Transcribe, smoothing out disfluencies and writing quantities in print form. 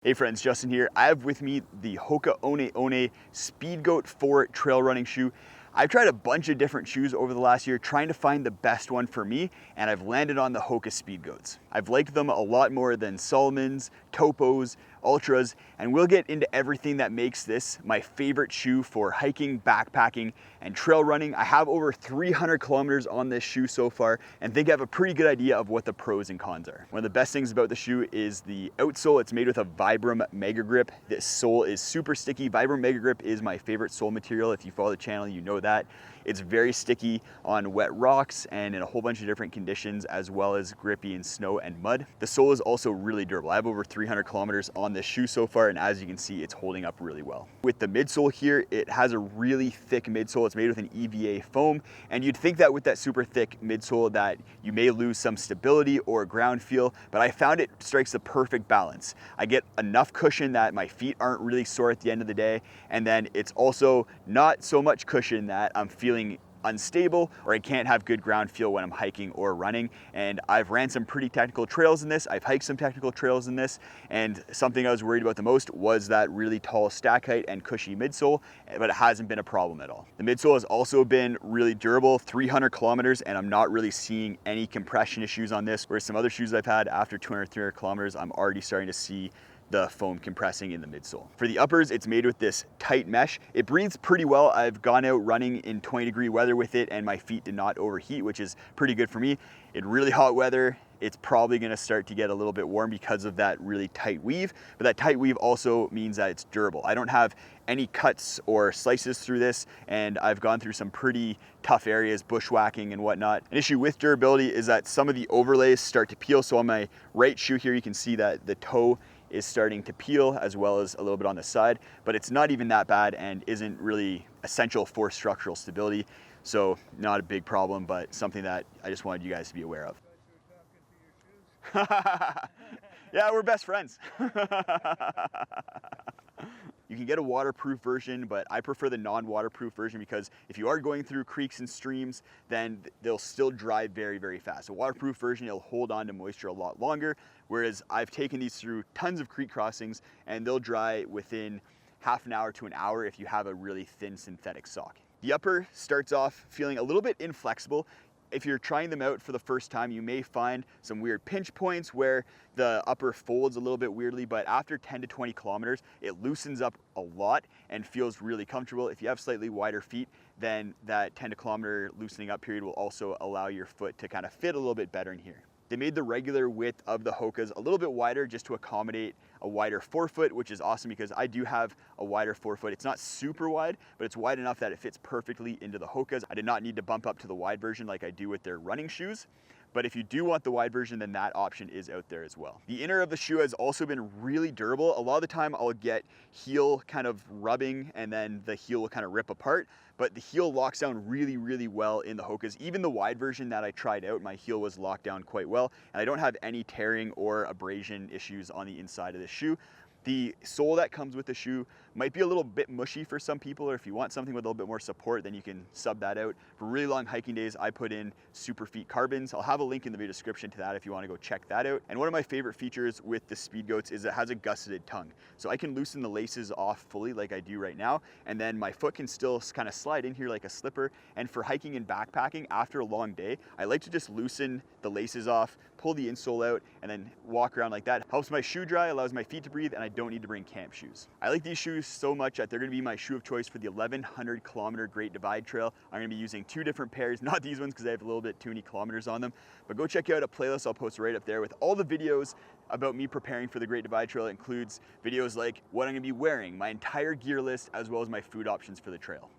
Hey friends, Justin here. I have with me the Hoka Speedgoat 4 trail running shoe. I've tried a bunch of different shoes over the last year trying to find the best one for me, and I've landed on the Hoka Speedgoats. I've liked them a lot more than Salomon's, Topos, Ultras, and we'll get into everything that makes this my favorite shoe for hiking, backpacking, and trail running. I have over 300 kilometers on this shoe so far and think I have a pretty good idea of what the pros and cons are. One of the best things about the shoe is the outsole. It's made with a Vibram Mega Grip. This sole is super sticky. Vibram Mega Grip is my favorite sole material. If you follow the channel, you know that. It's very sticky on wet rocks and in a whole bunch of different conditions, as well as grippy in snow and mud. The sole is also really durable. I have over 300 kilometers on this shoe so far, and as you can see, it's holding up really well. With the midsole here, it has a really thick midsole. It's made with an EVA foam, and you'd think that with that super thick midsole that you may lose some stability or ground feel, but I found it strikes the perfect balance. I get enough cushion that my feet aren't really sore at the end of the day, and then it's also not so much cushion that I'm feeling unstable or I can't have good ground feel when I'm hiking or running. And I've ran some pretty technical trails in this. I've hiked some technical trails in this, and something I was worried about the most was that really tall stack height and cushy midsole, but it hasn't been a problem at all. The midsole has also been really durable, 300 kilometers, and I'm not really seeing any compression issues on this, whereas some other shoes I've had after 200, 300 kilometers, I'm already starting to see the foam compressing in the midsole. For the uppers, it's made with this tight mesh. It breathes pretty well. I've gone out running in 20-degree weather with it and my feet did not overheat, which is pretty good for me. In really hot weather, it's probably gonna start to get a little bit warm because of that really tight weave, but that tight weave also means that it's durable. I don't have any cuts or slices through this, and I've gone through some pretty tough areas, bushwhacking and whatnot. An issue with durability is that some of the overlays start to peel. So on my right shoe here, you can see that the toe is starting to peel, as well as a little bit on the side, but it's not even that bad and isn't really essential for structural stability. So not a big problem, but something that I just wanted you guys to be aware of. Yeah, we're best friends. You can get a waterproof version, but I prefer the non-waterproof version because if you are going through creeks and streams, then they'll still dry very, very fast. A waterproof version, it'll hold on to moisture a lot longer, whereas I've taken these through tons of creek crossings and they'll dry within half an hour to an hour if you have a really thin synthetic sock. The upper starts off feeling a little bit inflexible. If you're trying them out for the first time, you may find some weird pinch points where the upper folds a little bit weirdly, but after 10 to 20 kilometers, it loosens up a lot and feels really comfortable. If you have slightly wider feet, then that 10 to kilometer loosening up period will also allow your foot to kind of fit a little bit better in here. They made the regular width of the Hokas a little bit wider just to accommodate a wider forefoot, which is awesome because I do have a wider forefoot. It's not super wide, but it's wide enough that it fits perfectly into the Hokas. I did not need to bump up to the wide version like I do with their running shoes. But if you do want the wide version, then that option is out there as well. The inner of the shoe has also been really durable. A lot of the time I'll get heel kind of rubbing and then the heel will kind of rip apart, but the heel locks down really, really well in the Hokas. Even the wide version that I tried out, my heel was locked down quite well, and I don't have any tearing or abrasion issues on the inside of the shoe. The sole that comes with the shoe might be a little bit mushy for some people, or if you want something with a little bit more support, then you can sub that out. For really long hiking days, I put in Superfeet carbons. I'll have a link in the video description to that if you want to go check that out. And one of my favorite features with the Speedgoats is it has a gusseted tongue. So I can loosen the laces off fully like I do right now, and then my foot can still kind of slide in here like a slipper. And for hiking and backpacking after a long day, I like to just loosen the laces off, pull the insole out, and then walk around like that. Helps my shoe dry, allows my feet to breathe, and I don't need to bring camp shoes. I like these shoes so much that they're gonna be my shoe of choice for the 1100 kilometer Great Divide Trail. I'm gonna be using two different pairs, not these ones because they have a little bit too many kilometers on them, but go check out a playlist I'll post right up there with all the videos about me preparing for the Great Divide Trail. It includes videos like what I'm gonna be wearing, my entire gear list, as well as my food options for the trail.